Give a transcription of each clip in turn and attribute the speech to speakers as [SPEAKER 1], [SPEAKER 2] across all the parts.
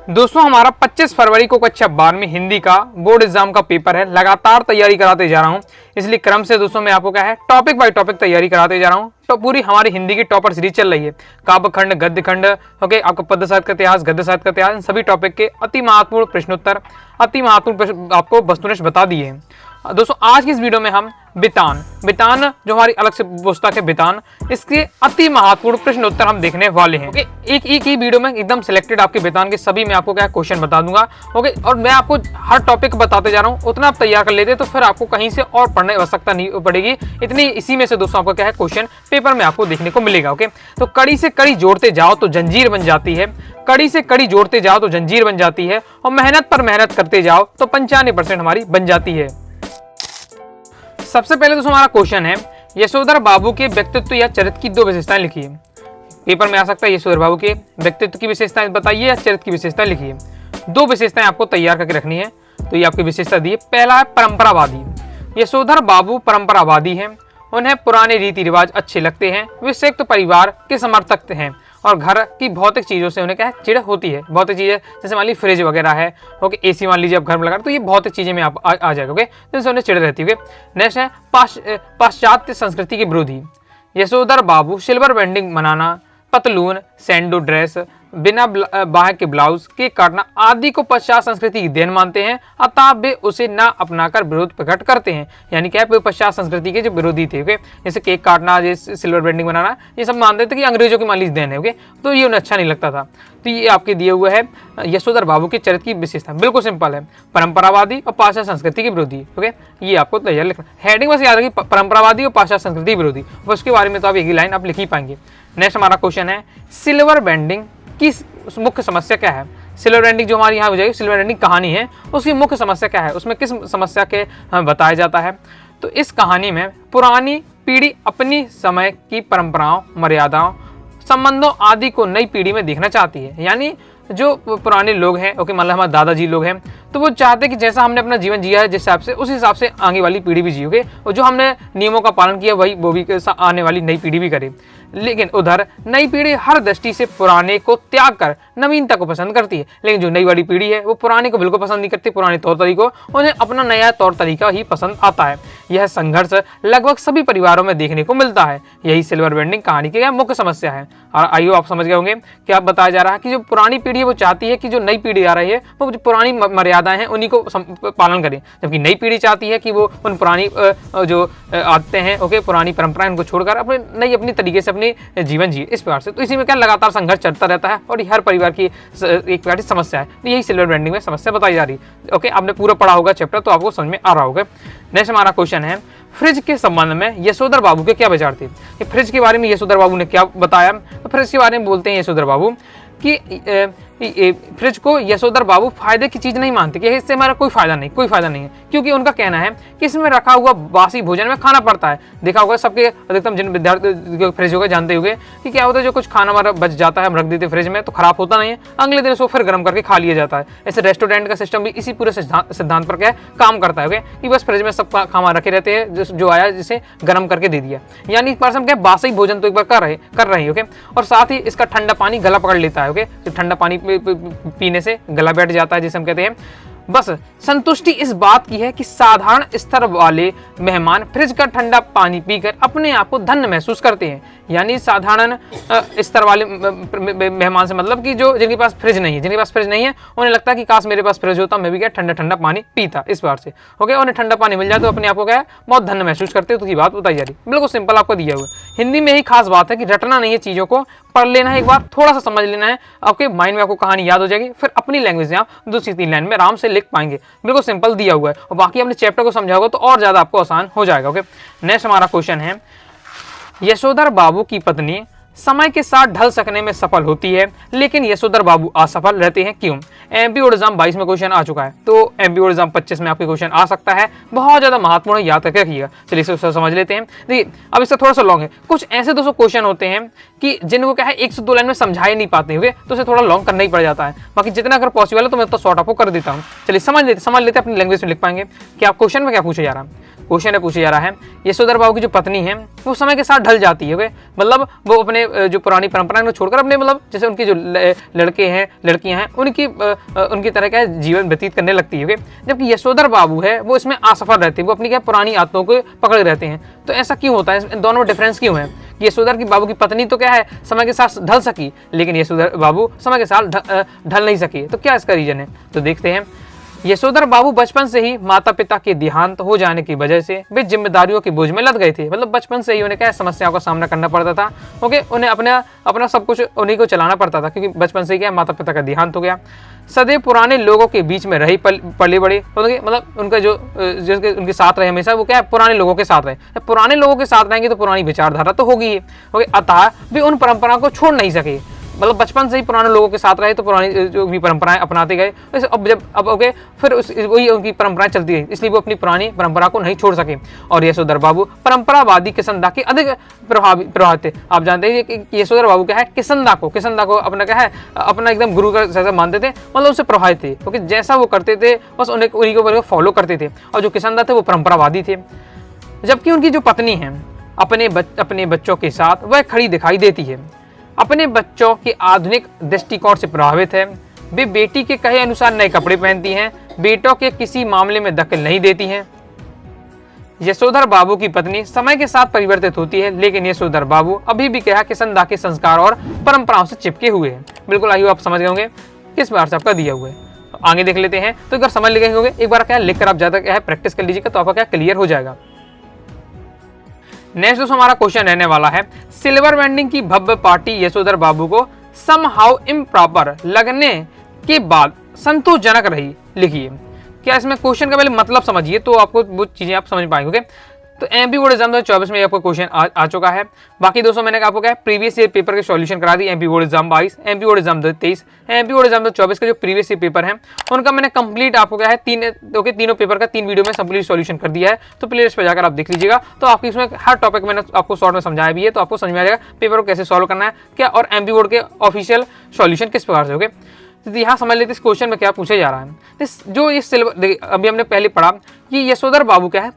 [SPEAKER 1] दोस्तों हमारा 25 फरवरी को कक्षा 12वीं हिंदी का बोर्ड एग्जाम का पेपर है। लगातार तैयारी कराते जा रहा हूं, इसलिए क्रम से दोस्तों मैं आपको क्या है टॉपिक बाय टॉपिक तैयारी कराते जा रहा हूं। तो पूरी हमारी हिंदी की टॉपर सीरीज चल रही है, काव्य खंड, गद्य खंड, ओके, आपको पद्य साहित्य का इतिहास, गद्य साहित्य का इतिहास, इन सभी टॉपिक के अति महत्वपूर्ण प्रश्नोत्तर, अति महत्वपूर्ण प्रश्न आपको वस्तुनिष्ठ बता दिए हैं। दोस्तों आज की इस वीडियो में हम बितान जो हमारी अलग से पुस्तक है बितान, इसके अति महत्वपूर्ण प्रश्न उत्तर हम देखने वाले हैं। ओके, एक ही वीडियो में एकदम सिलेक्टेड आपके बितान के सभी मैं आपको क्या क्वेश्चन बता दूंगा। ओके, और मैं आपको हर टॉपिक बताते जा रहा हूँ, उतना आप तैयार कर लेते तो फिर आपको कहीं से और पढ़ने की आवश्यकता नहीं पड़ेगी। इतनी इसी में से दोस्तों आपका क्या है क्वेश्चन पेपर में आपको देखने को मिलेगा। ओके, तो कड़ी से कड़ी जोड़ते जाओ तो जंजीर बन जाती है, कड़ी से कड़ी जोड़ते जाओ तो जंजीर बन जाती है, और मेहनत पर मेहनत करते जाओ तो 95% हमारी बन जाती है। सबसे पहले दोस्तों हमारा क्वेश्चन है, यशोधर बाबू के व्यक्तित्व या चरित्र की 2 विशेषताएं लिखिए। पेपर में आ सकता है यशोधर बाबू के व्यक्तित्व की विशेषताएं बताइए या चरित्र की विशेषताएं लिखिए। 2 विशेषताएं आपको तैयार करके रखनी है, तो ये आपकी विशेषता दी है। पहला है परंपरावादी। यशोधर बाबू परंपरावादी हैं, उन्हें पुराने रीति रिवाज अच्छे लगते हैं, वे संयुक्त परिवार के समर्थक हैं और घर की भौतिक चीजों से उन्हें क्या है चिढ़ होती है। भौतिक चीजें जैसे मान लीजिए फ्रिज वगैरह है, ओके, एसी मान लीजिए आप घर में लगा, तो ये भौतिक चीजें में आप आ जाएगा। ओके, जिनसे उन्हें चिढ़ रहती है। नेक्स्ट है पाश्चात्य संस्कृति के विरोधी। यशोधर बाबू सिल्वर बैंडिंग बनाना, पतलून, सैंडो ड्रेस, बिना बाह के ब्लाउज के काटना आदि को पश्चात संस्कृति की देन मानते हैं, अतः वे उसे ना अपनाकर विरोध प्रकट करते हैं। यानी क्या है, पश्चात संस्कृति के जो विरोधी थे। ओके, जैसे केक काटना, जैसे सिल्वर बैंडिंग बनाना, ये सब मानते थे कि अंग्रेजों की मान लीजिए देन है। ओके, तो ये उन्हें अच्छा नहीं लगता था। तो ये आपके दिए हुए है यशोधर बाबू के चरित्र की विशेषता, बिल्कुल सिंपल है, परंपरावादी और पाश्चात्य संस्कृति के विरोधी। ओके, ये आपको तैयार लिखना, हेडिंग बस याद रखिए, परंपरावादी और पाश्चात्य संस्कृति के विरोधी, उसके बारे में तो आप एक ही लाइन आप लिख ही पाएंगे। नेक्स्ट हमारा क्वेश्चन है, सिल्वर बैंडिंग की मुख्य समस्या क्या है। सिल्वर बैंडिंग जो हमारी यहाँ हो जाएगी, सिल्वर बैंडिंग कहानी है, उसकी मुख्य समस्या क्या है, उसमें किस समस्या के बताया जाता है। तो इस कहानी में पुरानी पीढ़ी अपनी समय की परंपराओं, मर्यादाओं, संबंधों आदि को नई पीढ़ी में देखना चाहती है। यानी जो पुराने लोग हैं, ओके, मतलब हमारे दादाजी लोग हैं, तो वो चाहते हैं कि जैसा हमने अपना जीवन जिया है जिस हिसाब से, उस हिसाब से आगे वाली पीढ़ी भी जियोगे, और जो हमने नियमों का पालन किया वही वो भी आने वाली नई पीढ़ी भी करे। लेकिन उधर नई पीढ़ी हर दृष्टि से पुराने को त्याग कर नवीनता को पसंद करती है, लेकिन जो नई वाली पीढ़ी है वो पुराने को बिल्कुल पसंद नहीं करती, पुराने तौर तरीकों, उन्हें अपना नया तौर तरीका ही पसंद आता है। यह संघर्ष लगभग सभी परिवारों में देखने को मिलता है। यही सिल्वर बैंडिंग कहानी की मुख्य समस्या है। और आइयो आप समझ गए होंगे कि आप बताया जा रहा है कि जो पुरानी पीढ़ी है वो चाहती है कि जो नई पीढ़ी आ रही है वो जो पुरानी मर्यादाएं हैं उन्हीं को पालन करें, जबकि नई पीढ़ी चाहती है कि वो उन पुरानी जो आदतें हैं, ओके, पुरानी परंपराएं उनको छोड़कर अपनी तरीके से अपनी जीवन जिए, इस प्रकार से। तो इसी में क्या लगातार संघर्ष चलता रहता है, और हर परिवार की एक प्रकार की समस्या है। यही सिल्वर बैंडिंग में समस्या बताई जा रही है। ओके, आपने पूरा पढ़ा होगा चैप्टर, तो आपको समझ में आ रहा होगा। नेक्स्ट हमारा क्वेश्चन है, फ्रिज के संबंध में यशोधर बाबू के क्या विचार थे। फ्रिज के बारे में यशोधर बाबू ने क्या बताया, तो फ्रिज के बारे में बोलते हैं यशोधर बाबू कि फ्रिज को यशोधर बाबू फायदे की चीज नहीं मानते, कि इससे हमारा कोई फायदा नहीं है, क्योंकि उनका कहना है कि इसमें रखा हुआ बासी भोजन में खाना पड़ता है। देखा होगा सबके अधिकतम जिन विद्यार्थी फ्रिज होगा जानते होंगे कि क्या होता है, जो कुछ खाना हमारा बच जाता है हम रख देते फ्रिज में तो खराब होता नहीं है, अगले दिन उसको फिर गर्म करके खा लिया जाता है। ऐसे रेस्टोरेंट का सिस्टम भी इसी पूरे सिद्धांत पर क्या है काम करता है कि बस फ्रिज में सब खाना रखे रहते हैं, जो आया जिसे गर्म करके दे दिया। यानी पर्सन क्या बासी भोजन तो एक बार कर रहे हैं। ओके, और साथ ही इसका ठंडा पानी गला पकड़ लेता है। ओके, तो ठंडा पानी पीने से गला बैठ जाता है, जिसे हम कहते हैं। बस संतुष्टि इस बात की है कि साधारण स्तर वाले मेहमान फ्रिज का ठंडा पानी पीकर अपने आप को धन्य महसूस करते हैं। यानी साधारण स्तर वाले मेहमान से मतलब कि जो जिनके पास फ्रिज नहीं है, उन्हें लगता है कि काश मेरे पास फ्रिज होता, मैं भी क्या ठंडा पानी पीता, इस बार से। ओके, उन्हें ठंडा पानी मिल जाए तो अपने आप को क्या है बहुत धन्य महसूस करते हैं। तो की बात बताई जा रही, बिल्कुल सिंपल आपको दिया हुआ। हिंदी में ही खास बात है कि रटना नहीं है, चीजों को पढ़ लेना है, एक बार थोड़ा सा समझ लेना है, आपके माइंड में आपको कहानी याद हो जाएगी, फिर अपनी लैंग्वेज में आप 2 से 3 लाइन में आराम से लिख पाएंगे। बिल्कुल सिंपल दिया हुआ है, और बाकी अपने चैप्टर को समझाओगे तो और ज्यादा आपको आसान हो जाएगा। ओके, नेक्स्ट हमारा क्वेश्चन है, यशोधर बाबू की पत्नी समय के साथ ढल सकने में सफल होती है, लेकिन यशोधर बाबू असफल रहते हैं, क्यों। एमपी बोर्ड एग्जाम 22 में क्वेश्चन आ चुका है, तो एमपी बोर्ड एग्जाम 25 में आपके क्वेश्चन आ सकता है, बहुत ज्यादा महत्वपूर्ण, याद करके रखिएगा। चलिए इसे समझ लेते हैं। देखिए अब इसका थोड़ा सा लॉन्ग है, कुछ ऐसे 200 क्वेश्चन होते हैं कि जिनको क्या है 1 से 2 लाइन में समझाए नहीं पाते हुए, तो उसे थोड़ा लॉन्ग करना ही पड़ जाता है। बाकी जितना अगर पॉसिबल है तो मैं तो शॉर्ट आपको कर देता हूँ। चलिए समझ लेते अपनी लैंग्वेज में लिख पाएंगे कि आप क्वेश्चन में क्या पूछे जा रहा है। क्वेश्चन है पूछा जा रहा है, यशोधर बाबू की जो पत्नी है वो समय के साथ ढल जाती है। ओके, मतलब वो अपने जो पुरानी परंपरा को छोड़कर अपने मतलब जैसे उनके जो लड़के हैं लड़कियां हैं उनकी तरह का जीवन व्यतीत करने लगती है। ओके, जबकि यशोधर बाबू है वो इसमें असफल रहते हैं, वो अपनी क्या पुरानी आदतों को पकड़े रहते हैं। तो ऐसा क्यों होता है, इन दोनों में डिफरेंस क्यों है? यशोधर की बाबू की पत्नी तो क्या है समय के साथ ढल सकी, लेकिन यशोधर बाबू समय के साथ ढल नहीं सकी। तो क्या इसका रीजन है? तो देखते हैं। यशोधर बाबू बचपन से ही माता पिता के देहांत हो जाने की वजह से वे जिम्मेदारियों के बोझ में लद गए थे। मतलब बचपन से ही उन्हें क्या समस्याओं का सामना करना पड़ता था। ओके, उन्हें अपना सब कुछ उन्हीं को चलाना पड़ता था, क्योंकि बचपन से ही क्या माता पिता का देहांत हो गया। सदैव पुराने लोगों के बीच में रही पले बड़े, मतलब उनका जो उनके साथ रहे हमेशा, वो क्या है पुराने लोगों के साथ रहे। पुराने लोगों के साथ रहेंगे तो पुरानी विचारधारा तो होगी ही। ओके, अतः वे उन परंपराओं को छोड़ नहीं सके। मतलब बचपन से ही पुराने लोगों के साथ रहे तो पुरानी जो भी परंपराएं अपनाते गए। अब ओके, फिर वही उनकी परंपराएं चलती रही, इसलिए वो अपनी पुरानी परंपरा को नहीं छोड़ सके। और यशोधर बाबू परंपरावादी किसनदा के अधिक प्रभावित थे। आप जानते हैं कि यशोधर बाबू क्या है, किसनदा को अपना क्या है अपना एकदम गुरु का जैसा मानते थे, मतलब उससे प्रभावित थे। क्योंकि जैसा वो करते थे बस उन्हीं को फॉलो करते थे। और जो किसनदा थे वो परंपरावादी थे। जबकि उनकी जो पत्नी है अपने बच्चों के साथ वह खड़ी दिखाई देती है, अपने बच्चों के आधुनिक दृष्टिकोण से प्रभावित है। वे बेटी के कहे अनुसार नए कपड़े पहनती हैं, बेटों के किसी मामले में दखल नहीं देती हैं। यशोधर बाबू की पत्नी समय के साथ परिवर्तित होती है, लेकिन यशोधर बाबू अभी भी क्या किसनदा के संस्कार और परंपराओं से चिपके हुए हैं। बिल्कुल, आइए आप समझ गए होंगे किस बार से आपका दिया हुआ है। तो आगे देख लेते हैं। तो एक बार समझ लिखे होंगे, एक बार क्या लिखकर आप ज्यादा क्या है प्रैक्टिस कर लीजिएगा तो आपका क्या क्लियर हो जाएगा। नेक्स्ट दोस्तों हमारा क्वेश्चन रहने वाला है, सिल्वर वेंडिंग की भव्य पार्टी यशोधर बाबू को समहाउ इम्प्रॉपर लगने के बाद संतोषजनक रही, लिखिए। क्या इसमें क्वेश्चन का पहले मतलब समझिए तो आपको वो चीजें आप समझ पाएंगे। तो एमपी बोर्ड एग्जाम 2024 में आपको क्वेश्चन आ चुका है। बाकी दोस्तों मैंने आपको क्या प्रीवियस ईयर पेपर के सॉल्यूशन करा दी। MP board exam 22, MP board exam 23, MP board exam 2024 के जो प्रीवियस ईयर पेपर हैं उनका मैंने कंप्लीट आपको क्या है तीनों पेपर का 3 वीडियो में कंप्लीट सॉल्यूशन कर दिया है। तो प्लेलिस्ट पे जाकर आप देख लीजिएगा। तो आपकी इसमें हर टॉपिक मैंने आपको शॉर्ट में समझाया भी है, तो आपको समझ में आ जाएगा पेपर को कैसे सॉल्व करना है क्या, और एमपी बोर्ड के ऑफिशियल सॉल्यूशन किस प्रकार से होंगे। तो यहाँ समझ लेते इस क्वेश्चन में क्या पूछा जा रहा है। जो ये सिल्वर अभी हमने पहले पढ़ा कि यशोधर बाबू क्या है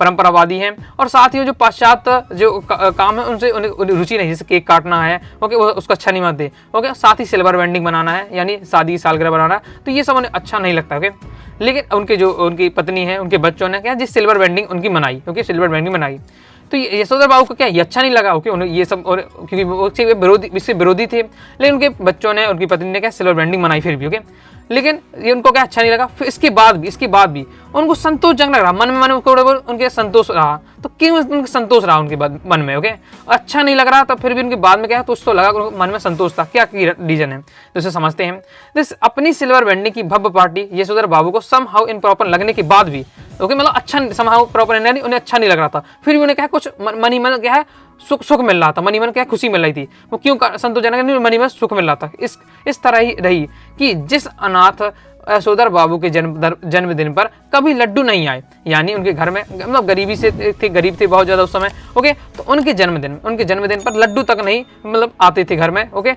[SPEAKER 1] परंपरावादी हैं और साथ ही जो पाश्चात्य जो काम है उनसे उन्हें रुचि नहीं, जैसे केक काटना है ओके वो उसको अच्छा नहीं मानते ओके, साथ ही सिल्वर वेंडिंग बनाना है यानी शादी सालगिरह बनाना, तो ये सब उन्हें अच्छा नहीं लगता ओके। लेकिन उनकी पत्नी है उनके बच्चों ने क्या जिस सिल्वर वेंडिंग उनकी मनाई ओके, सिल्वर वेंडिंग बनाई, तो यशोधर बाबू को क्या ये अच्छा नहीं लगा ओके, उन्हें ये सब और क्योंकि वो इससे विरोधी थे, लेकिन उनके बच्चों ने उनकी पत्नी ने क्या सिल्वर वेंडिंग बनाई फिर भी ओके, लेकिन ये उनको क्या अच्छा नहीं लगा। फिर इसके बाद भी उनको संतोषजनक रहा, मन में उनके संतोष रहा। तो क्यों उनके संतोष रहा उनके मन में ओके, अच्छा नहीं लग रहा, तब फिर भी उनके बाद में क्या है तो उसको लगा उनको मन में संतोष था। क्या रीजन है तो इसे समझते हैं। दिस अपनी सिल्वर वेंडिंग की भव्य पार्टी यशोधर बाबू को सम हाउ इम्प्रॉपर लगने के बाद भी ओके, मतलब अच्छा सम हाउ प्रॉपर उन्हें अच्छा नहीं लग रहा था, फिर भी उन्हें क्या कुछ मनी मन क्या है सुख मिल रहा था, मनी मन क्या खुशी मिल रही थी। वो क्यों संतोषजनक, मनी मन सुख मिल रहा था। इस तरह ही रही कि जिस अनाथ यशोधर बाबू के जन्मदिन पर कभी लड्डू नहीं आए, यानी उनके घर में मतलब गरीब थे बहुत ज्यादा उस समय ओके, तो उनके जन्मदिन पर लड्डू तक नहीं मतलब आते थे घर में ओके।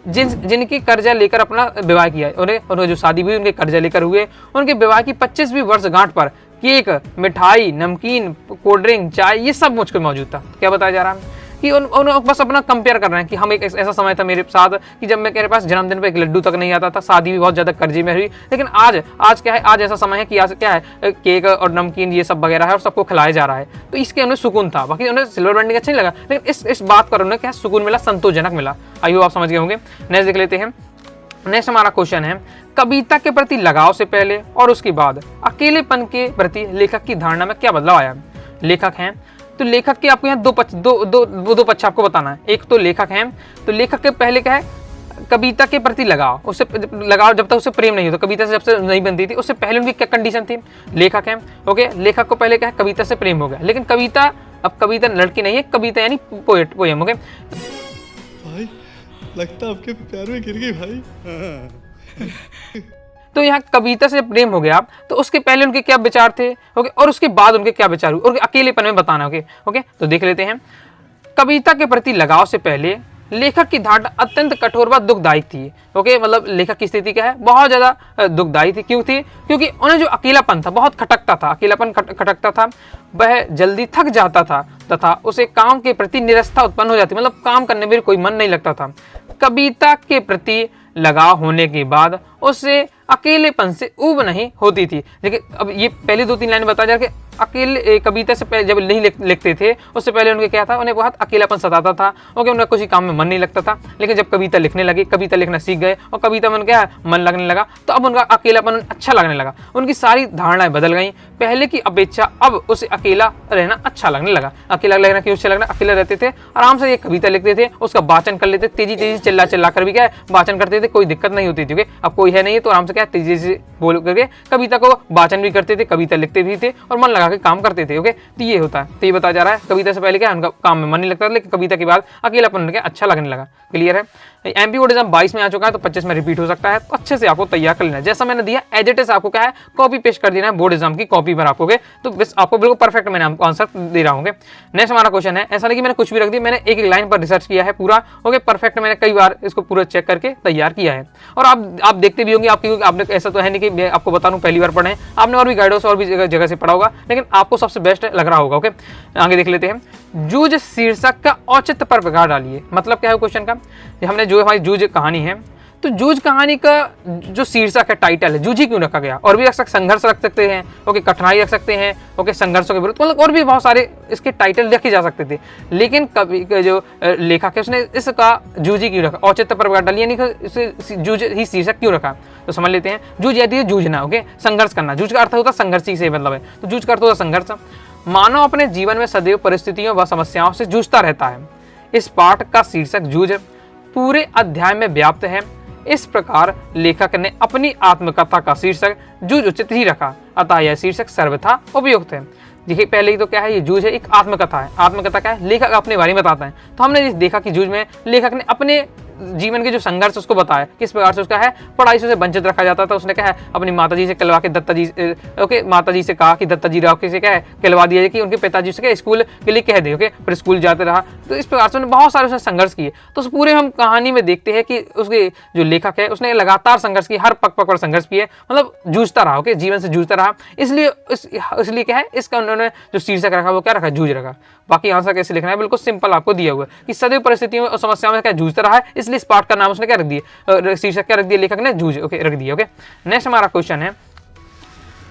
[SPEAKER 1] जिनकी कर्जा लेकर अपना विवाह किया उन्हें जो शादी हुई उनके कर्जा लेकर हुए, उनके विवाह की 25वीं वर्षगांठ पर केक, मिठाई, नमकीन, कोल्ड ड्रिंक, चाय ये सब मुझको मौजूद था। क्या बताया जा रहा है कि उन बस अपना कंपेयर कर रहे हैं कि हम एक ऐसा समय था मेरे साथ कि जब मेरे पास जन्मदिन पे एक लड्डू तक नहीं आता था, शादी भी बहुत ज्यादा कर्जे में हुई, लेकिन आज क्या है, आज ऐसा समय है कि आज क्या है केक और नमकीन ये सब वगैरह है और सबको खिलाया जा रहा है, तो इसके उन्हें सुकून था। बाकी उन्हें सिल्वर वेंडिंग अच्छा नहीं लगा, लेकिन इस बात पर उन्हें क्या सुकून मिला, संतोषजनक मिला। आइए आप समझ गए होंगे। नेक्स्ट देख लेते हैं। नेक्स्ट हमारा क्वेश्चन है, कविता के प्रति लगाव से पहले और उसके बाद अकेलेपन के प्रति लेखक की धारणा में क्या बदलाव आया। लेखक हैं तो लेखक के आपको यहाँ दो पक्ष आपको बताना है। एक तो लेखक हैं, तो लेखक के पहले क्या है कविता के प्रति लगाव, उससे लगाव जब तक उससे प्रेम नहीं होता, कविता से जब से नहीं बनती थी उससे पहले उनकी क्या कंडीशन थी। लेखक हैं ओके, लेखक को पहले क्या है कविता से प्रेम हो गया, लेकिन कविता लड़की नहीं है, कविता यानी पोएम ओके।
[SPEAKER 2] भाई लगता आपके प्यार में गिर गई भाई।
[SPEAKER 1] तो यहाँ कविता से प्रेम हो गया, तो उसके पहले उनके क्या विचार थे ओके, और उसके बाद उनके क्या विचार हुए और अकेलेपन में बताना ओके। तो देख लेते हैं। कविता के प्रति लगाव से पहले लेखक की धारणा अत्यंत कठोर व दुखदायक थी। ओके, मतलब लेखक की स्थिति क्या है, बहुत ज्यादा दुखदायी थी। क्यों थी? क्योंकि उन्हें जो अकेलापन था बहुत खटकता था, अकेलापन खटकता था, वह जल्दी थक जाता था तथा उसे काम के प्रति निरस्ता उत्पन्न हो जाती, मतलब काम करने में कोई मन नहीं लगता था। कविता के प्रति लगाव होने के बाद उसे अकेलेपन से ऊब नहीं होती थी। लेकिन अब ये पहली 2-3 लाइन बता जा कि अकेले कविता से पहले जब नहीं लिखते थे उससे पहले उनके क्या था, उन्हें बहुत अकेलापन सताता था। ओके, उनका कुछ काम में मन नहीं लगता था। लेकिन जब कविता लिखने लगे, कविता लिखना सीख गए और कविता में क्या मन लगने लगा, तो अब उनका अकेलापन अच्छा लगने लगा। उनकी सारी धारणाएं बदल गई। पहले की अपेक्षा अब उसे अकेला रहना अच्छा लगने लगा। अकेला लगना क्यों अच्छा लगना? अकेले रहते थे, आराम से ये कविता लिखते थे, उसका वाचन कर लेते, तेजी तेजी चिल्ला कर भी क्या वाचन करते थे, कोई दिक्कत नहीं होती थी। अब कोई है नहीं तो आराम से क्या तेजी से बोल करके कविता को वाचन भी करते थे, कविता लिखते भी थे और मन लगा के काम करते थे। ओके, तो ये होता है, तो ये बताया जा रहा है कविता से पहले क्या उनका काम में मन नहीं लगता था, लेकिन कविता के बाद अकेलापन क्या अच्छा लगने लगा। क्लियर है? एमपी बोर्ड एग्जाम 22 में आ चुका है, तो 25 में रिपीट हो सकता है, तो अच्छे से आपको तैयार कर लेना है। जैसा मैंने दिया एज इट इज आपको क्या है कॉपी पेस्ट कर देना है बोर्ड एग्जाम की कॉपी पर आपको। तो बस आपको बिल्कुल परफेक्ट मैंने आंसर दे रहा हूँ। नेक्स्ट हमारा क्वेश्चन है, ऐसा नहीं कि मैंने कुछ भी रख दिया, मैंने एक लाइन पर रिसर्च किया है पूरा। ओके, परफेक्ट मैंने कई बार इसको पूरा चेक करके तैयार किया है। और आप देखते भी होंगे, आपने ऐसा तो है नहीं कि मैं आपको बता दूं पहली बार पढ़े हैं, आपने और भी गाइडों से और भी जगह से पढ़ा होगा, लेकिन आपको सबसे बेस्ट लग रहा होगा। ओके, आगे देख लेते हैं। जूझ शीर्षक का औचित्य पर प्रकाश डालिए। मतलब क्या है क्वेश्चन का, हमने जो हमारी जूझ कहानी है, तो जूझ कहानी का जो शीर्षक है, टाइटल है, जूझ ही क्यों रखा गया? और भी रख सकते, संघर्ष रख सकते हैं। ओके, कठिनाई रख सकते हैं। ओके, संघर्षों के विरुद्ध, मतलब और भी बहुत सारे इसके टाइटल रखे जा सकते थे। लेकिन कवि जो लेखक है उसने इसका जूझ ही क्यों रखा, औचित्य पर प्रकाश डालिए, यानी कि जूझ ही शीर्षक क्यों रखा? तो समझ लेते हैं। जूझ यानी जूझना। ओके, संघर्ष करना, जूझ का अर्थ होता है संघर्ष ही से मतलब है, तो जूझ का अर्थ होता है संघर्ष। मानव अपने जीवन में सदैव परिस्थितियों व समस्याओं से जूझता रहता है। इस पाठ का शीर्षक जूझ पूरे अध्याय में व्याप्त है। इस प्रकार लेखक ने अपनी आत्मकथा का शीर्षक जूझ उचित ही रखा, अतः यह शीर्षक सर्वथा उपयुक्त है। देखिए, पहले ही तो क्या है, ये जूझ है, एक आत्मकथा है। आत्मकथा क्या है? लेखक अपने बारे में बताता है। तो हमने देखा कि जूझ में लेखक ने अपने जीवन के जो संघर्ष उसको बताया, किस प्रकार से उसका है पढ़ाई से वंचित रखा जाता था। उसने क्या है अपनी माताजी से कहलवा के माताजी से कहा कि दत्ताजी राव से क्या है कहलवा दिया कि उनके पिताजी से क्या स्कूल के लिए कह दे। ओके, फिर स्कूल जाते रहा। तो इस प्रकार से बहुत सारे उसने संघर्ष किए। तो उस पूरे हम कहानी में देखते हैं कि उसके जो लेखक है उसने लगातार संघर्ष किया, हर पग पर संघर्ष किए, मतलब जूझता रहा। ओके, जीवन से जूझता रहा। इसलिए क्या है, इसका उन्होंने जो शीर्षक रखा वो क्या रखा, जूझ रखा। बाकी आंसर कैसे लिखना है बिल्कुल सिंपल आपको दिया हुआ है कि सदैव परिस्थितियों और समस्याओं में क्या जूझता रहा है, इसलिए इस पाठ का नाम उसने क्या रख दिया, शीर्षक क्या रख दिया लेखक ने, जूझ। ओके, रख दिया। ओके, नेक्स्ट हमारा क्वेश्चन है,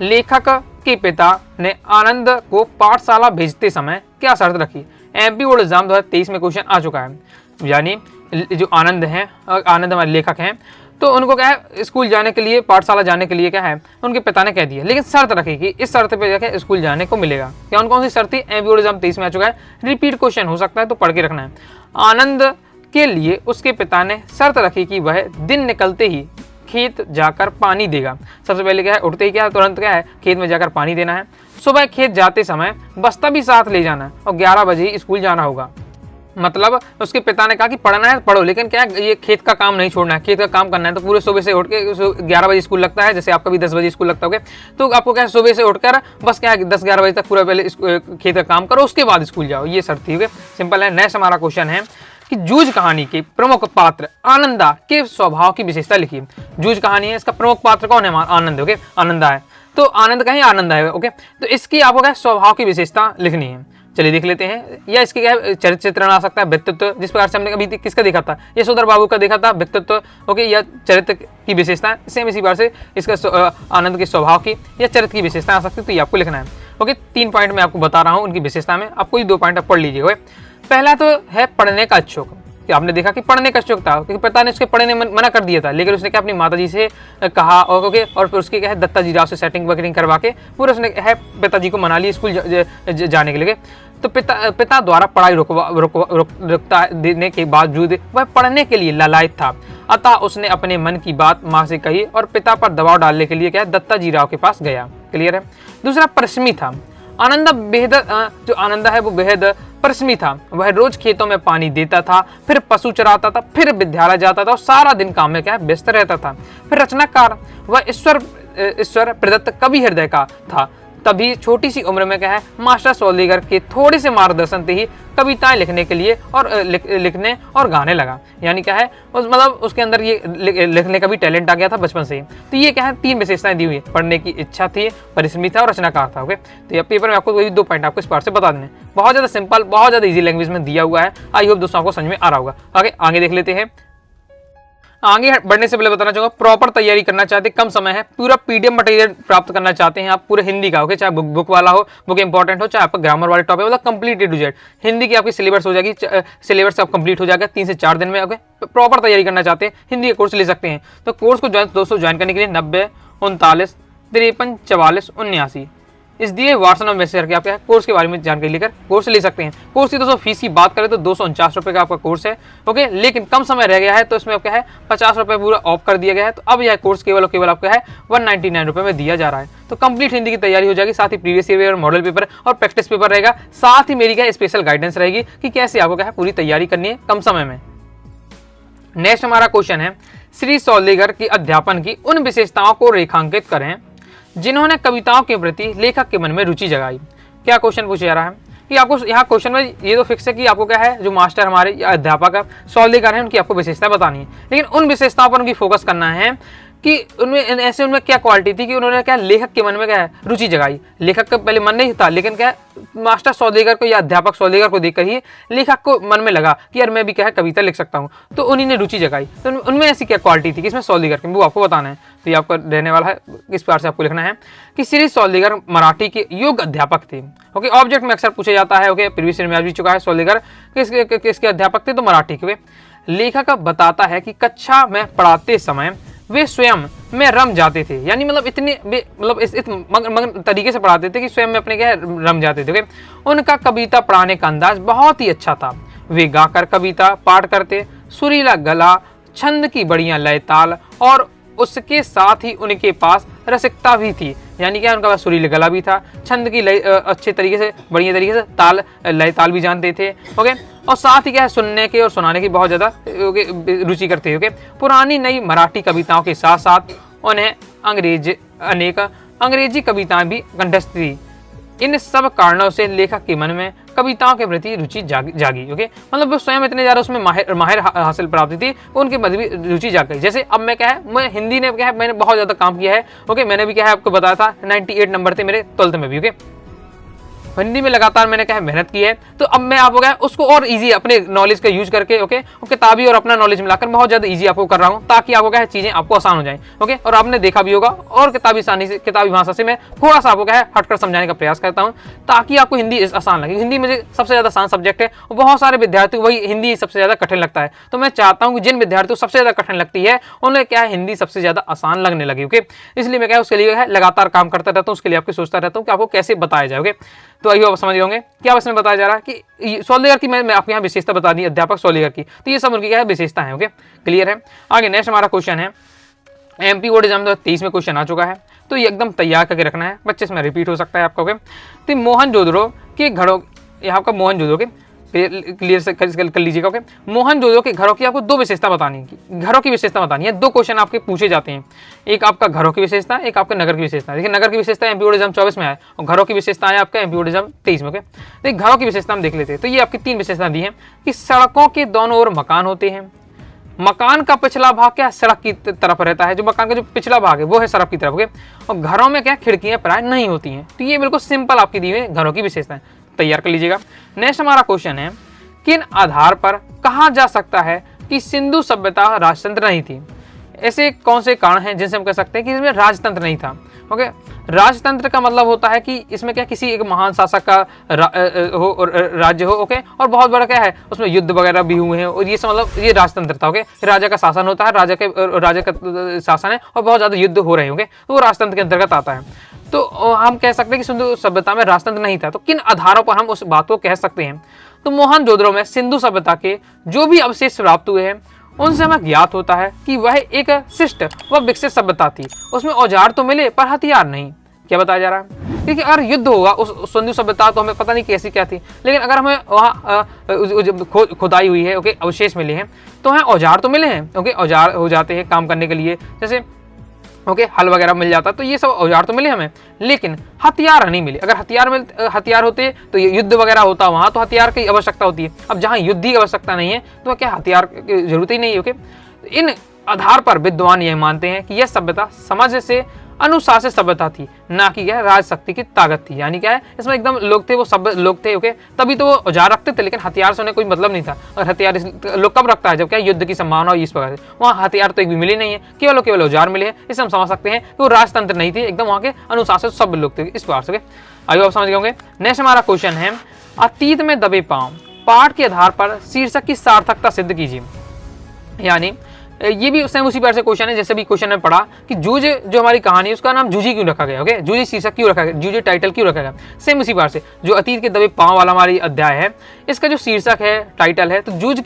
[SPEAKER 1] लेखक के पिता ने आनंद को पाठशाला भेजते समय क्या शर्त रखी? एमपी बोर्ड एग्जाम 2023 में क्वेश्चन आ चुका है। यानी जो आनंद हैं, आनंद हमारे लेखक हैं, तो उनको क्या है स्कूल जाने के लिए, पाठशाला जाने के लिए क्या है उनके पिता ने कह दिया, लेकिन शर्त रखी कि इस शर्त पे जाके स्कूल जाने को मिलेगा। क्या कौन सी शर्त थी? एमपी बोर्ड एग्जाम 23 में आ चुका है, रिपीट क्वेश्चन हो सकता है तो पढ़ के रखना है। आनंद के लिए उसके पिता ने शर्त रखी कि वह दिन निकलते ही खेत जाकर पानी देगा। सबसे पहले क्या है, उठते ही क्या तुरंत क्या है खेत में जाकर पानी देना है। सुबह खेत जाते समय बस्ता भी साथ ले जाना है और 11 बजे ही स्कूल जाना होगा। मतलब उसके पिता ने कहा कि पढ़ना है पढ़ो, लेकिन क्या ये खेत का काम नहीं छोड़ना है, खेत का काम करना है। तो पूरे सुबह से उठ के 11 बजे स्कूल लगता है, जैसे आपका भी 10 बजे स्कूल लगता होगा, तो आपको क्या सुबह से उठकर बस क्या है 10-11 बजे तक पूरा पहले खेत का काम करो, उसके बाद स्कूल जाओ, ये शर्त थी। सिंपल है। नेक्स्ट हमारा क्वेश्चन है कि जूझ कहानी के प्रमुख पात्र आनंदा के स्वभाव की विशेषता लिखिए। जूझ कहानी है, इसका प्रमुख पात्र कौन है? आनंद। ओके, आनंदा है, तो आनंद का ही आनंदा है। ओके, तो इसकी आपको क्या स्वभाव की विशेषता लिखनी है। चलिए देख लेते हैं। या इसके क्या चरित्र चित्रण आ सकता है, व्यक्तित्व, जिस प्रकार से हमने अभी किसका देखा था, यशोधर बाबू का देखा था व्यक्तित्व। ओके, या चरित्र की विशेषता, सेम इसी बार से इसका आनंद के स्वभाव की या चरित्र की विशेषता आ सकती है, तो ये आपको लिखना है। ओके, 3 पॉइंट मैं आपको बता रहा हूँ उनकी विशेषता में, आपको ये 2 पॉइंट आप पढ़ लीजिएगा। पहला तो है पढ़ने का इच्छुक, कि आपने देखा कि पढ़ने का इच्छुक था, क्योंकि पिता ने उसके पढ़ने मना कर दिया था, लेकिन उसने क्या अपनी माताजी से कहा और फिर उसके क्या है दत्ताजी राव से सेटिंग वगैरह करवा के पूरा उसने है पिताजी को मना लिया स्कूल जाने के लिए। तो पिता द्वारा पढ़ाई रुकता देने के बावजूद वह पढ़ने के लिए लालायित था, अतः उसने अपने मन की बात माँ से कही और पिता पर दबाव डालने के लिए क्या है दत्ताजी राव के पास गया। क्लियर है। दूसरा परिश्रमी था। आनंदा बेहद जो आनंदा है वो बेहद परिश्रमी था। वह रोज खेतों में पानी देता था, फिर पशु चराता था, फिर विद्यालय जाता था और सारा दिन काम में क्या व्यस्त रहता था। फिर रचनाकार, वह ईश्वर प्रदत्त कवि हृदय का था। तभी छोटी सी उम्र में क्या है मास्टर सोल्डिगर के थोड़े से मार्गदर्शन से ही कविताएं लिखने के लिए और लिखने और गाने लगा। यानी क्या है मतलब उसके अंदर ये लिखने का भी टैलेंट आ गया था बचपन से ही। तो ये क्या है 3 विशेषताएं दी हुई है, पढ़ने की इच्छा थी, परिश्रमी था और रचनाकार था। ओके, तो ये पेपर में आपको वही 2 पॉइंट आपको इस पार्ट से बता देने। बहुत ज़्यादा सिंपल, बहुत ज़्यादा ईजी लैंग्वेज में दिया हुआ है। आई होप दोस्तों आपको समझ में आ रहा होगा। आगे देख लेते हैं। आगे बढ़ने से पहले बताना चाहूंगा, प्रॉपर तैयारी करना चाहते कम समय है, पूरा पीडीएफ मटेरियल प्राप्त करना चाहते हैं आप पूरे हिंदी का, ओके, चाहे बुक वाला हो, बुक इंपॉर्टेंट हो, चाहे आपका ग्रामर वाले टॉपिक, मतलब complete A to Z Hindi की आपकी सिलेबस हो जाएगी, सिलेबस आप कंप्लीट हो जाएगा 3 से 4 दिन में। ओके, प्रॉपर तैयारी करना चाहते हैं हिंदी का कोर्स ले सकते हैं। तो कोर्स को दोस्तों ज्वाइन करने के लिए 90 39 53 44 79 इस दिए व्हाट्सएप नंबर मैसेज करके आप क्या कोर्स के बारे में जानकारी लेकर कोर्स ले सकते हैं। कोर्स की दोस्तों फीस की बात करें तो 249 रुपये का आपका कोर्स है। ओके, लेकिन कम समय रह गया है तो इसमें आपका है 50 रुपये पूरा ऑफ कर दिया गया है। तो अब यह कोर्स केवल आपका है 199 रुपये में दिया जा रहा है। तो कंप्लीट हिंदी की तैयारी हो जाएगी, साथ ही प्रीवियस ईयर मॉडल पेपर और प्रैक्टिस पेपर रहेगा। साथ ही मेरी क्या स्पेशल गाइडेंस रहेगी कि कैसे आपको क्या है पूरी तैयारी करनी है कम समय में। नेक्स्ट हमारा क्वेश्चन है, श्री सोल्डिगर की अध्यापन की उन विशेषताओं को रेखांकित करें जिन्होंने कविताओं के प्रति लेखक के मन में रुचि जगाई। क्या क्वेश्चन पूछा जा रहा है कि आपको यहाँ क्वेश्चन में ये तो फिक्स है कि आपको क्या है जो मास्टर हमारे या अध्यापक सोल्डिगर हैं उनकी आपको विशेषता बतानी है, लेकिन उन विशेषताओं पर उनकी फोकस करना है कि उनमें क्या क्वालिटी थी कि उन्होंने क्या लेखक के मन में क्या है रुचि जगाई। लेखक का पहले मन नहीं था, लेकिन क्या मास्टर सोल्डिगर को या अध्यापक सोल्डिगर को देखकर ही लेखक को मन में लगा कि यार मैं भी क्या है कविता लिख सकता हूँ, तो उन्हीं ने रुचि जगाई। तो उनमें ऐसी क्या क्वालिटी थी कि इसमें सोल्डिगर की वो आपको बताना है। तो ये आपका रहने वाला है, इस प्रकार से आपको लिखना है कि श्री सोल्डिगर मराठी के योग्य अध्यापक थे। ओके, ऑब्जेक्ट में अक्सर पूछा जाता है। ओके, प्रीवियस ईयर में आ भी चुका है सोल्डिगर किसके अध्यापक थे, तो मराठी के। लेखक बताता है कि कक्षा में पढ़ाते समय वे स्वयं में रम जाते थे, यानी मतलब इतने मतलब इस मगन तरीके से पढ़ाते थे कि स्वयं में अपने क्या रम जाते थे। उनका कविता पढ़ाने का अंदाज बहुत ही अच्छा था। वे गाकर कविता पाठ करते, सुरीला गला, छंद की बढ़िया लय ताल और उसके साथ ही उनके पास रसिकता भी थी। यानी क्या उनका पास सुरीला गला भी था, छंद की लय अच्छे तरीके से बढ़िया तरीके से ताल लय ताल भी जानते थे। ओके, और साथ ही क्या है सुनने के और सुनाने की बहुत ज़्यादा रुचि करते थे। ओके, पुरानी नई मराठी कविताओं के साथ साथ उन्हें अनेक अंग्रेजी कविताएं भी कंठस्थ थी। इन सब कारणों से लेखक के मन में कविताओं के प्रति रुचि जागी। ओके, मतलब वो स्वयं इतने ज़्यादा उसमें माहिर हासिल प्राप्त थी, उनके प्रति भी रुचि जाग गई। जैसे अब मैं क्या है मैं हिंदी ने क्या है मैंने बहुत ज़्यादा काम किया है। ओके, मैंने भी क्या है आपको बताया था 98 नंबर थे मेरे 12th में भी। ओके, हिंदी में लगातार मैंने क्या है मेहनत की है, तो अब मैं आपको क्या है उसको और इजी अपने नॉलेज का यूज करके ओके किताबी और अपना नॉलेज मिलाकर बहुत ज़्यादा इजी आपको कर रहा हूँ, ताकि आपको क्या है चीज़ें आपको आसान हो जाएं। ओके, और आपने देखा भी होगा और किताबी भाषा से मैं थोड़ा सा आपको क्या है हटकर समझाने का प्रयास करता हूँ, ताकि आपको हिंदी आसान लगे। हिंदी मुझे सबसे ज़्यादा आसान सब्जेक्ट है और बहुत सारे विद्यार्थी वही हिंदी सबसे ज़्यादा कठिन लगता है। तो मैं चाहता हूँ कि जिन विद्यार्थियों को सबसे ज़्यादा कठिन लगती है उन्हें क्या है हिंदी सबसे ज़्यादा आसान लगने लगी। ओके, इसलिए मैं क्या उसके लिए है लगातार काम करता रहता हूँ, उसके लिए आपको सोचता रहता हूँ कि आपको कैसे बताया जाए। ओके, तो आइए आप समझ होंगे क्या इसमें बताया जा रहा है कि सोल्डिगर की मैं आपको यहाँ विशेषता बता दी अध्यापक सोल्डिगर की, तो ये सब उनकी क्या है विशेषता है। ओके, क्लियर है। आगे नेक्स्ट हमारा क्वेश्चन है, एमपी बोर्ड एग्जाम 2023 में क्वेश्चन आ चुका है, तो ये एकदम तैयार करके रखना है, 25 में रिपीट हो सकता है आपका। ओके, तो मोहनजोदड़ो के घरों, यहाँ आपका मोहनजोदड़ो के क्लियर से कर लीजिएगा। ओके, मोहनजोदड़ो के घरों की आपको 2 विशेषता बतानी है, घरों की विशेषता बतानी है। 2 क्वेश्चन आपके पूछे जाते हैं, एक आपका घरों की विशेषता, एक आपका नगर की विशेषता। देखिए नगर की विशेषता एमपी बोर्ड एग्जाम 24 में आया और घरों की विशेषता है आपका एमपी बोर्ड एग्जाम 23 में। ओके, तो घरों की विशेषता हम देख लेते हैं। तो ये आपकी 3 विशेषता दी है कि सड़कों के दोनों ओर मकान होते हैं, मकान का पिछला भाग क्या सड़क की तरफ रहता है, जो मकान का जो पिछला भाग है वो है सड़क की तरफ। ओके, और घरों में क्या खिड़कियां प्राय नहीं होती हैं। तो ये बिल्कुल सिंपल आपकी दी हुई घरों की विशेषताएं, तैयार कर लीजिएगा। नेक्स्ट हमारा क्वेश्चन है, किन आधार पर कहा जा सकता है कि सिंधु सभ्यता राजतंत्र नहीं थी? ऐसे कौन से कारण हैं जिनसे हम कह सकते हैं कि इसमें राजतंत्र नहीं था? ओके, राजतंत्र का मतलब होता है कि इसमें क्या किसी एक महान शासक का राज्य हो। ओके, और बहुत बड़ा क्या है उसमें युद्ध वगैरह भी हुए हैं और ये सब मतलब ये राजतंत्र था। ओके, राजा का शासन होता है, राजा का शासन है और बहुत ज़्यादा युद्ध हो रहे होंगे, तो वो राजतंत्र के अंतर्गत आता है। तो हम कह सकते हैं कि सिंधु सभ्यता में राजतंत्र नहीं था। तो किन आधारों पर हम उस बात को कह सकते हैं? तो मोहनजोदड़ो में सिंधु सभ्यता के जो भी अवशेष प्राप्त हुए हैं उनसे हमें ज्ञात होता है कि वह एक शिष्ट व विकसित सभ्यता थी। उसमें औजार तो मिले पर हथियार नहीं। क्या बताया जा रहा है? क्योंकि अगर युद्ध होगा उस सिंधु सभ्यता तो हमें पता नहीं कैसी क्या थी, लेकिन अगर हमें वहाँ खुदाई हुई है, ओके, अवशेष मिले हैं, तो हमें औजार तो मिले हैं। ओके, औजार हो जाते हैं काम करने के लिए, जैसे ओके, हल वगैरह मिल जाता। तो ये सब औजार तो मिले हमें, लेकिन हथियार नहीं मिले। अगर हथियार होते तो ये युद्ध वगैरह होता, वहां तो हथियार की आवश्यकता होती है। अब जहां युद्ध की आवश्यकता नहीं है तो क्या हथियार की जरूरत ही नहीं है। ओके, इन आधार पर विद्वान यह मानते हैं कि यह सभ्यता समझ से अनुशासित सभ्यता थी, ना कि क्या राजशक्ति की ताकत थी। यानी क्या है, इसमें एकदम लोग थे, वो सभ्य लोग थे। ओके, तभी तो वो औजार रखते थे, लेकिन हथियार से उन्हें कोई मतलब नहीं था। और हथियार लोग कब रखता है, जब क्या युद्ध की संभावना हो इस प्रकार से। वहाँ हथियार तो एक भी मिले नहीं है, केवल औजार मिले हैं। इससे हम समझ सकते हैं कि वो राजतंत्र नहीं थे, एकदम वहाँ के अनुशासित सभ्य लोग थे। इस प्रकार से आइए आप समझ गए होंगे। नेक्स्ट हमारा क्वेश्चन है, अतीत में दबे पांव, पाठ के आधार पर शीर्षक की सार्थकता सिद्ध कीजिए। यानी ये भी सेम उसी प्रकार से क्वेश्चन है जैसे भी क्वेश्चन में पढ़ा कि जूझ जो हमारी कहानी है उसका नाम जूझी क्यों रखा गया। ओके, जूझी शीर्षक क्यों रखा गया, जूझी टाइटल क्यों रखा गया। सेम उसी प्रकार से जो अतीत के दबे पांव वाला हमारी अध्याय है, इसका जो शीर्षक है, टाइटल है, तो जूझ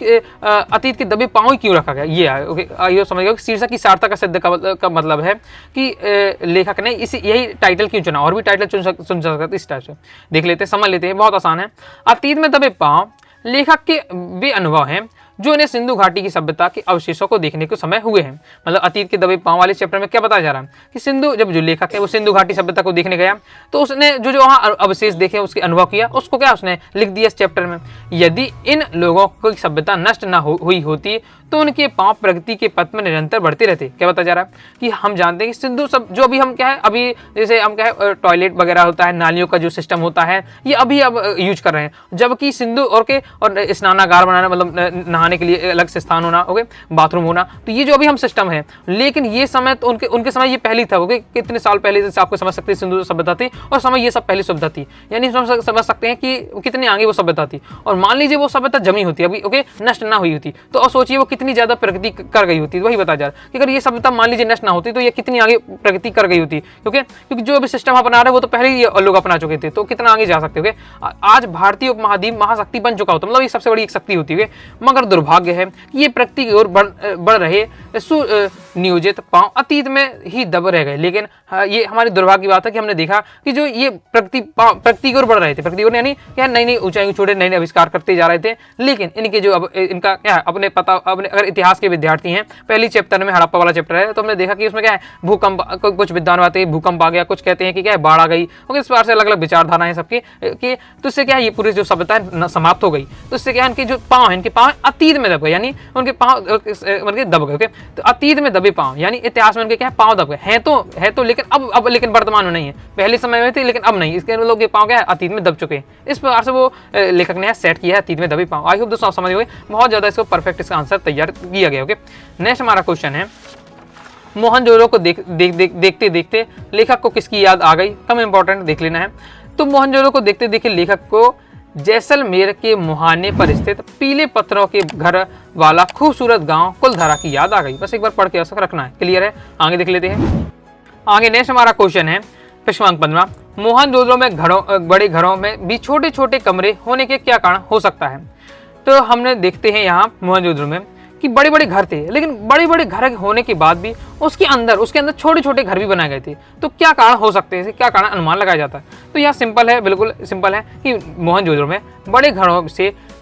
[SPEAKER 1] अतीत के दबे पांव ही क्यों रखा गया, ये है। ओके, ये समझ गए शीर्षक की सार्थक सिद्ध का मतलब है कि लेखक ने इसी यही टाइटल क्यों चुना। और भी टाइटल चुन सकते इस टाइप से देख लेते हैं, समझ लेते हैं, बहुत आसान है। अतीत में दबे पांव लेखक के वे अनुभव हैं जो इन्हें सिंधु घाटी की सभ्यता के अवशेषों को देखने के समय हुए हैं। मतलब अतीत के दबे पांव वाले चैप्टर में क्या बताया जा रहा है कि सिंधु, जब जो लेखक है वो सिंधु घाटी सभ्यता को देखने गया तो उसने जो जो वहाँ अवशेष देखे उसके अनुभव किया, उसको क्या उसने लिख दिया इस चैप्टर में। यदि इन लोगों की सभ्यता नष्ट न हुई होती तो उनके पांव प्रगति के पथ में निरंतर बढ़ते रहते। क्या बताया जा रहा है कि हम जानते हैं कि सिंधु सब जो अभी हम क्या है, अभी जैसे हम क्या है टॉयलेट वगैरह होता है, नालियों का जो सिस्टम होता है, ये अभी अब यूज कर रहे हैं। जबकि सिंधु और स्नानागार बनाना, मतलब नहाने के लिए अलग से स्थान होना, ओके, बाथरूम होना, तो ये जो अभी हम सिस्टम है, लेकिन ये समय तो उनके समय ये पहली था। ओके, कितने साल पहले से आपको समझ सकते हैं सिंधु सभ्यता थी और समय ये सब पहली सभ्यता थी। यानी समझ सकते हैं कि कितने आगे वो सभ्यता थी। और मान लीजिए वो सभ्यता जमी होती अभी, ओके, नष्ट ना हुई होती, तो अब सोचिए वो कितनी ज्यादा प्रगति कर गई होती। वही बताया जा रहा है कि अगर ये सभ्यता मान लीजिए नष्ट ना होती तो ये कितनी आगे प्रगति कर गई होती। क्योंकि जो अभी सिस्टम अपना रहे वो तो पहले ही लोग अपना चुके थे, तो कितना आगे जा सकते। आज भारतीय उपमहाद्वीप महाशक्ति बन चुका होता, मतलब ये सबसे बड़ी एक शक्ति होती है। मगर दुर्भाग्य है कि ये प्रगति की ओर बढ़ रहे सुनियोजित पांव अतीत में ही दब रह गए। लेकिन ये हमारी दुर्भाग्य की बात है कि हमने देखा कि जो ये प्रगति की ओर बढ़ रहे थे, प्रगति की ओर यानी क्या नई नई ऊंचाई छोटे नए आविष्कार करते जा रहे थे, लेकिन इनके जो अब इनका क्या है अपने पता, अपने अगर इतिहास के विद्यार्थी हैं, पहली चैप्टर में हड़प्पा वाला चैप्टर है, तो हमने देखा कि उसमें क्या है भूकंप, कुछ विद्वान बातें भूकंप आ गया, कुछ कहते हैं कि क्या है बाढ़ आ गई। इस प्रकार से अलग अलग विचारधारा है सबकी कि तो इससे क्या है ये पूरी जो सभ्यता है समाप्त हो गई। तो इससे क्या है इनके जो पांव है, इनके पांव अतीत में दब गए, यानी उनके पांव दब गए। तो अतीत में दबे पांव यानी इतिहास में उनके क्या है पांव दब गए हैं तो लेकिन अब लेकिन वर्तमान में नहीं है, पहले समय में थे लेकिन अब नहीं। इसके लोग के पांव क्या है अतीत में दब चुके हैं। इस प्रकार से वो लेखक ने सेट किया है अतीत में दबे पांव। आई होप दोस्तों समझ गए, बहुत ज्यादा इसको परफेक्ट इसका आंसर तैयार किया गया। ओके, नेक्स्ट हमारा क्वेश्चन है, मोहनजोदड़ो को देखते देखते लेखक को किसकी याद आ गई। कम इंपॉर्टेंट देख लेना है। तो मोहनजोदड़ो को देखते देखते लेखक को जैसलमेर के मुहाने पर स्थित पीले पत्थरों के घर वाला खूबसूरत गांव कुलधारा की याद आ गई। बस एक बार पढ़ के ऐसा रखना है, क्लियर है। आगे देख लेते हैं। आगे नेक्स्ट हमारा क्वेश्चन है प्रश्नांक 15, मोहनजोदड़ो में बड़े घरों में भी छोटे छोटे कमरे होने के क्या कारण हो सकता है। तो हमने देखते हैं यहाँ मोहनजोदड़ो में कि बड़े बड़े घर थे, लेकिन बड़े बड़े घर होने के बाद भी उसके अंदर छोटे छोटे घर भी बनाए गए थे। तो क्या कारण हो सकते हैं, क्या कारण अनुमान लगाया जाता है। तो यह सिंपल है, बिल्कुल सिंपल है कि मोहनजोदड़ो में बड़े घरों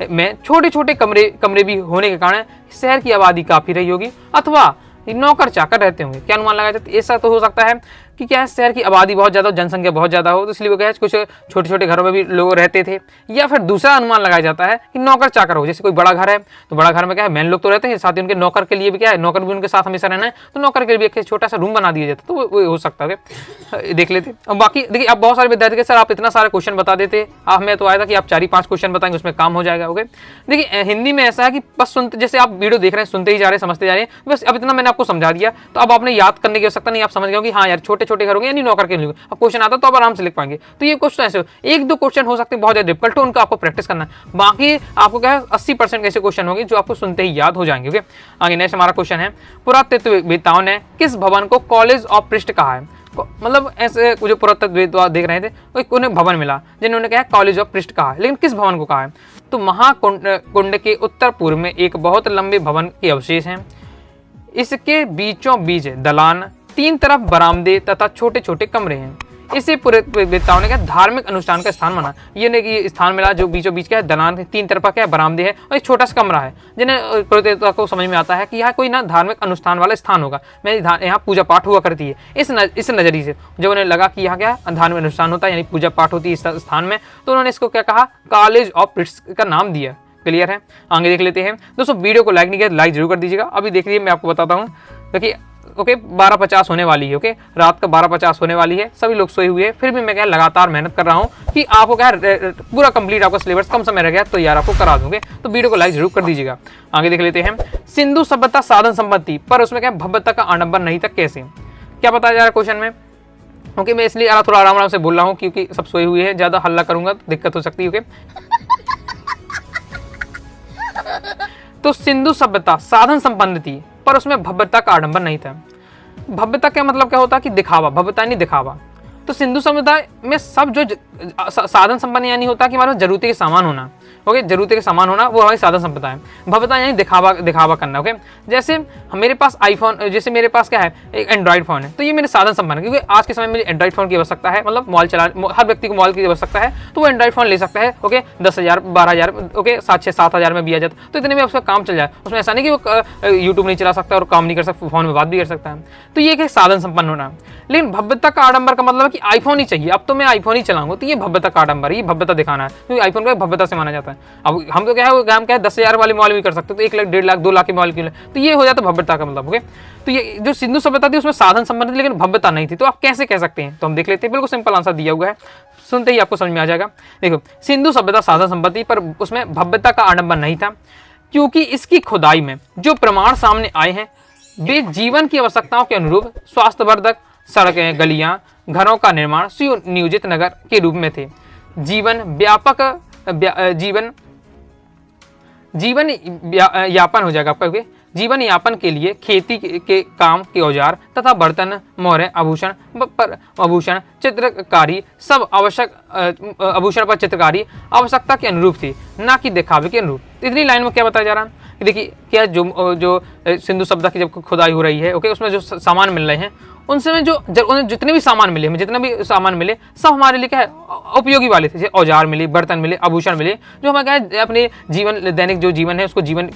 [SPEAKER 1] में छोटे छोटे कमरे भी होने के कारण शहर की आबादी काफी रही होगी, अथवा नौकर चाकर रहते होंगे। क्या अनुमान लगाया जाता है, ऐसा तो हो सकता है कि क्या है शहर की आबादी बहुत ज़्यादा हो, जनसंख्या बहुत ज़्यादा हो, तो इसलिए वो क्या है कुछ छोटे छोटे घरों में भी लोग रहते थे। या फिर दूसरा अनुमान लगाया जाता है कि नौकर चाकर हो, जैसे कोई बड़ा घर है तो बड़ा घर में क्या है मैन लोग तो रहते हैं, साथ ही उनके नौकर के लिए भी क्या है, नौकर भी उनके साथ हमेशा रहना है, तो नौकर के लिए भी एक छोटा सा रूम बना दिया जाता, तो वो हो सकता है। देख लेते। अब बाकी देखिए, आप बहुत सारे विद्यार्थी के सर आप इतना सारे क्वेश्चन बता देते, हमें तो आया था कि आप 4-5 क्वेश्चन बताएंगे उसमें काम हो जाएगा। ओके, देखिए हिंदी में ऐसा है कि बस सुनते, जैसे आप वीडियो देख रहे हैं सुनते ही जा रहे हैं, समझते जा रहे हैं, बस अब इतना मैंने आपको समझा दिया, तो अब आपने याद करने की आवश्यकता नहीं, आप समझ गए कि हाँ यार छोटे छोटे घर होंगे यानी नौकर के लिए। अब क्वेश्चन आता तो आप आराम से लिख पाएंगे। तो ये क्वेश्चन ऐसे 1-2 क्वेश्चन हो सकते हैं बहुत ज्यादा डिफिकल्ट, उनका आपको प्रैक्टिस करना है। बाकी आपको क्या है 80% ऐसे क्वेश्चन होंगे जो आपको सुनते ही याद हो जाएंगे। ओके, आगे नेक्स्ट हमारा क्वेश्चन है, पुरातत्ववेत्ताओं ने किस भवन को कॉलेज ऑफ पृष्ठ कहा है। मतलब ऐसे जो पुरातत्ववेत्ता देख रहे थे उन्हें भवन मिला जिन्होंने कहा कॉलेज ऑफ पृष्ठ कहा है, लेकिन किस भवन को कहा है। तो महाकुंड के उत्तर पूर्व में एक बहुत लंबे भवन के अवशेष हैं। इसके बीचों बीच दलान, 3 तरफ बरामदे तथा छोटे छोटे कमरे हैं। इसे पूरे विद्ताओं ने क्या धार्मिक अनुष्ठान का स्थान माना। ये नहीं कि स्थान मिला जो बीचों बीच क्या है दलान, 3 तरफा क्या है बरामदे है और एक छोटा सा कमरा है, जिन्हें पुरोहितों को समझ में आता है कि यह कोई ना धार्मिक अनुष्ठान वाला स्थान होगा, मैं यहाँ पूजा पाठ हुआ करती है। इस नजरिए से जब उन्हें लगा कि यहाँ क्या धार्मिक अनुष्ठान होता है यानी पूजा पाठ होती है इस स्थान में, तो उन्होंने इसको क्या कहा, कॉलेज ऑफ प्रीस्ट्स का नाम दिया। क्लियर है, आगे देख लेते हैं दोस्तों। वीडियो को लाइक नहीं किया लाइक जरूर कर दीजिएगा। अभी देख लीजिए मैं आपको बताता हूँ, क्योंकि ओके 12:50 होने वाली है, ओके रात का 12:50 होने वाली है, सभी लोग सोए हुए हैं, फिर भी मैं क्या लगातार मेहनत कर रहा हूँ कि आपको क्या पूरा कंप्लीट आपका सिलेबस कम समय रह गया तो यार आपको करा दूंगे, तो वीडियो को लाइक जरूर कर दीजिएगा। आगे देख लेते हैं, सिंधु सभ्यता साधन संपत्ति पर उसमें क्या भव्यता का आडंबर नहीं था, कैसे क्या बताया जा रहा है क्वेश्चन में। ओके मैं इसलिए थोड़ा आराम से बोल रहा हूँ क्योंकि सब सोए हुए हैं, ज्यादा हल्ला करूंगा तो दिक्कत हो सकती है। ओके तो सिंधु सभ्यता साधन संपन्न थी पर उसमें भव्यता का आडंबर नहीं था। भव्यता का मतलब क्या होता है कि दिखावा, भव्यता नहीं दिखावा। तो सिंधु सभ्यता में सब जो साधन संपन्न यानी होता है कि हमारे जरूरत के सामान होना, ओके जरूरत के सामान होना वो हमारी साधन संपदा है। भव्यता यानी दिखावा करना। ओके जैसे मेरे पास आईफोन, जैसे मेरे पास क्या है एक एंड्रॉइड फोन है, तो ये मेरे साधन संपन्न है क्योंकि आज के समय में एंड्रॉइड फोन की आवश्यकता है, मतलब हर व्यक्ति को मोबाइल की आवश्यकता है, तो वो एंड्रॉइड फोन ले सकता है। ओके 10,000 12,000 ओके 6-7 हज़ार में भी आ जाता, तो इतने में उसका काम चल जाए। उसमें ऐसा नहीं कि वो यूट्यूब नहीं चला सकता और काम नहीं कर सकता, फोन में बात भी कर सकता है, तो ये एक साधन संपन्न होना। लेकिन भव्यता का आडंबर का मतलब है कि आईफोन ही चाहिए, अब तो मैं आईफोन ही चलाऊंगा, तो ये भव्यता का आडंबर, ये भव्यता दिखाना है क्योंकि आईफोन का भव्यता से माना जाता है। अब हम तो क्या है काम क्या है 10,000 वाले मोबाइल भी कर सकते हो, तो 1 लाख 1.5 लाख 2 लाख के मोबाइल के लिए, तो ये हो जाता है भव्यता का मतलब। ओके तो ये जो सिंधु सभ्यता थी उसमें साधन संपन्न थी लेकिन भव्यता नहीं थी, तो आप कैसे कह सकते हैं, तो हम देख लेते हैं। बिल्कुल सिंपल आंसर दिया हुआ है, सुनते ही आपको समझ में आ जाएगा। देखो सिंधु सभ्यता साधन संपत्ति पर उसमें भव्यता का आडंबर नहीं था क्योंकि इसकी खुदाई में जो प्रमाण सामने आए हैं वे जीवन की आवश्यकताओं के अनुरूप स्वास्थ्यवर्धक सड़कें, गलियां, घरों का निर्माण सुनियोजित नगर के रूप में थे। जीवन यापन हो जाएगा आपका। जीवन यापन के लिए खेती के काम के औजार तथा बर्तन, मोहरें, आभूषण, चित्रकारी सब आवश्यक आभूषण पर चित्रकारी आवश्यकता के अनुरूप थी, ना कि दिखावे के अनुरूप। इतनी लाइन में क्या बताया जा रहा है कि देखिए क्या जो सिंधु सभ्यता की जब खुदाई हो रही है, ओके उसमें जो सामान मिल रहे हैं उनसे में उन्हें जितने भी सामान मिले, सब हमारे लिए क्या है उपयोगी वाले थे। जैसे औजार मिले, बर्तन मिले, आभूषण मिले, जो हमें क्या है अपने दैनिक जो जीवन है उसको जीवन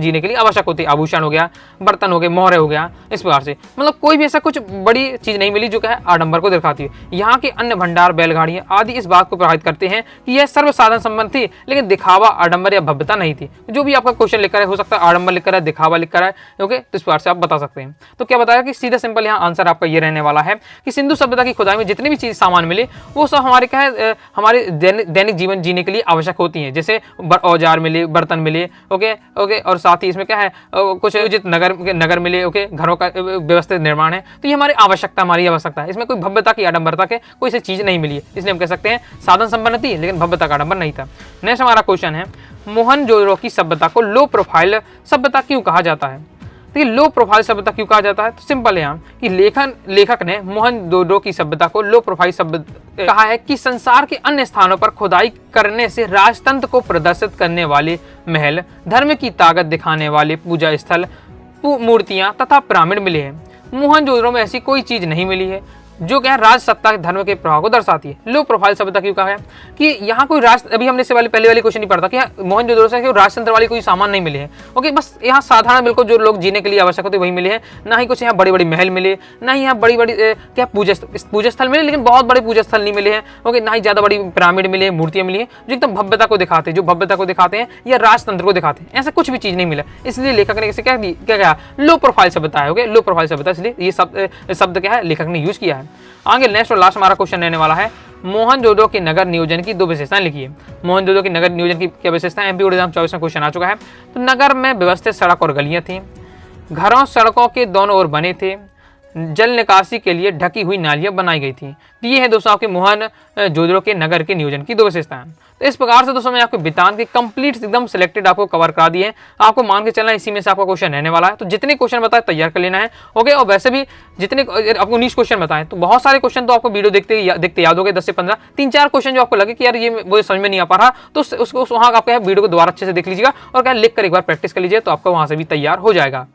[SPEAKER 1] जीने के लिए आवश्यक होती है। आभूषण हो गया, बर्तन हो गए, मोहरे हो गया, इस प्रकार से मतलब कोई भी ऐसा कुछ बड़ी चीज नहीं मिली जो क्या है आडंबर को दिखाती है। यहाँ के अन्य भंडार, बैलगाड़ियां आदि इस बात को प्रभावित करते हैं कि यह सर्व साधन संपन्न थी लेकिन दिखावा, आडंबर या भव्यता नहीं थी। जो भी आपका क्वेश्चन लिखकर है, हो सकता है आडंबर लिखकर है, दिखावा लिखकर है, ओके तो इस प्रकार से आप बता सकते हैं। तो क्या बताया कि सीधा सिंपल यहाँ आंसर आपका ये रहने वाला है कि सिंधु सभ्यता की खुदाई में जितनी भी चीज सामान मिले वो सब हमारे क्या है हमारे दैनिक जीवन जीने के लिए आवश्यक होती हैं। जैसे औजार मिले, बर्तन मिले, ओके और साथ ही इसमें क्या है कुछ उचित नगर मिले, ओके घरों का व्यवस्थित निर्माण है, तो ये हमारी आवश्यकता है। इसमें कोई भव्यता की आडंबरता के कोई ऐसी चीज नहीं मिली है, इसलिए हम कह सकते हैं साधन संपन्न थी लेकिन भव्यता का आडंबर नहीं था। नेक्स्ट हमारा क्वेश्चन है, मोहनजोदड़ो की सभ्यता को लो प्रोफाइल सभ्यता क्यों कहा जाता है। तो लो प्रोफाइल सभ्यता क्यों कहा जाता है, तो सिंपल है यहाँ कि लेखक ने मोहनजोदड़ो की सभ्यता को लो प्रोफाइल सभ्यता कहा है कि संसार के अन्य स्थानों पर खुदाई करने से राजतंत्र को प्रदर्शित करने वाले महल, धर्म की ताकत दिखाने वाले पूजा स्थल, मूर्तियां तथा पिरामिड मिले हैं। मोहनजोदड़ो में ऐसी कोई चीज नहीं मिली है जो क्या राज सत्ता धर्म के प्रभाव को दर्शाती है। लो प्रोफाइल सभ्यता क्यों कहा है कि यहाँ कोई अभी हमने इससे पहले वाली क्वेश्चन नहीं पढ़ा था कि मोहनजोदड़ो से राजतंत्र वाली कोई सामान नहीं मिले हैं। ओके बस यहाँ साधारण बिल्कुल जो लोग जीने के लिए आवश्यक होते वही मिले हैं, ना ही कुछ यहाँ बड़ी बड़ी महल मिले, ना ही यहाँ बड़ी क्या पूजा स्थल मिले लेकिन बहुत बड़े पूजा स्थल नहीं मिले हैं। ओके ना ही ज्यादा बड़ी पिरामिड मिले, मूर्तियां मिली हैं जो एकदम भव्यता को दिखाते हैं या राजतंत्र को दिखाते हैं, ऐसा कुछ भी चीज नहीं मिला। इसलिए लेखक ने इसे क्या कहा, लो प्रोफाइल सभ्यता है। ओके लो प्रोफाइल सभ्यता, इसलिए ये शब्द क्या है लेखक ने यूज किया है। आगे नेक्स्ट और लास्ट हमारा क्वेश्चन रहने वाला है, मोहनजोदड़ो के नगर नियोजन की 2 विशेषताएं लिखिए। मोहनजोदड़ो के नगर नियोजन की क्या विशेषताएं, एमपी बोर्ड एग्जाम 24 में क्वेश्चन आ चुका है। तो नगर में व्यवस्थित सड़क और गलियां थी, घरों सड़कों के दोनों ओर बने थे, जल निकासी के लिए ढकी हुई नालियां बनाई गई थी। तो ये है दोस्तों आपके मोहनजोदड़ो के नगर के नियोजन की 2 विशेषताएं। तो इस प्रकार से दोस्तों मैं आपको बितान की कंप्लीट एकदम सिलेक्टेड आपको कवर करा दिए हैं। आपको मान के चलना इसी में से आपका क्वेश्चन रहने वाला है, तो जितने क्वेश्चन बताए तैयार कर लेना है। ओके और वैसे भी जितने आपको 19 क्वेश्चन बताएं तो बहुत सारे क्वेश्चन तो आपको वीडियो देखते याद हो गए 10 से 15, 3-4 क्वेश्चन जो आपको लगे कि यार ये वो समझ में नहीं आ पा रहा तो उसको वहाँ आपका वीडियो को दोबारा अच्छे से देख लीजिएगा और क्या लिख कर एक बार प्रैक्टिस कर लीजिए तो आपका वहाँ से भी तैयार हो जाएगा।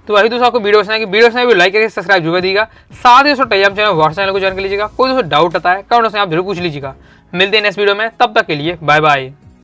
[SPEAKER 1] तो वही दोस्तों आपको वीडियो पसंद आएगी, वीडियो पसंद लाइक करके सब्सक्राइब जरूर दीजिएगा। साथ ही दोस्तों टेलीग्राम चैनल व्हाट्सएप चैनल को ज्वाइन कर लीजिएगा। कोई दोस्तों डाउट आता है कमेंट में आप जरूर पूछ लीजिएगा। मिलते हैं नेक्स्ट वीडियो में, तब तक के लिए बाय बाय।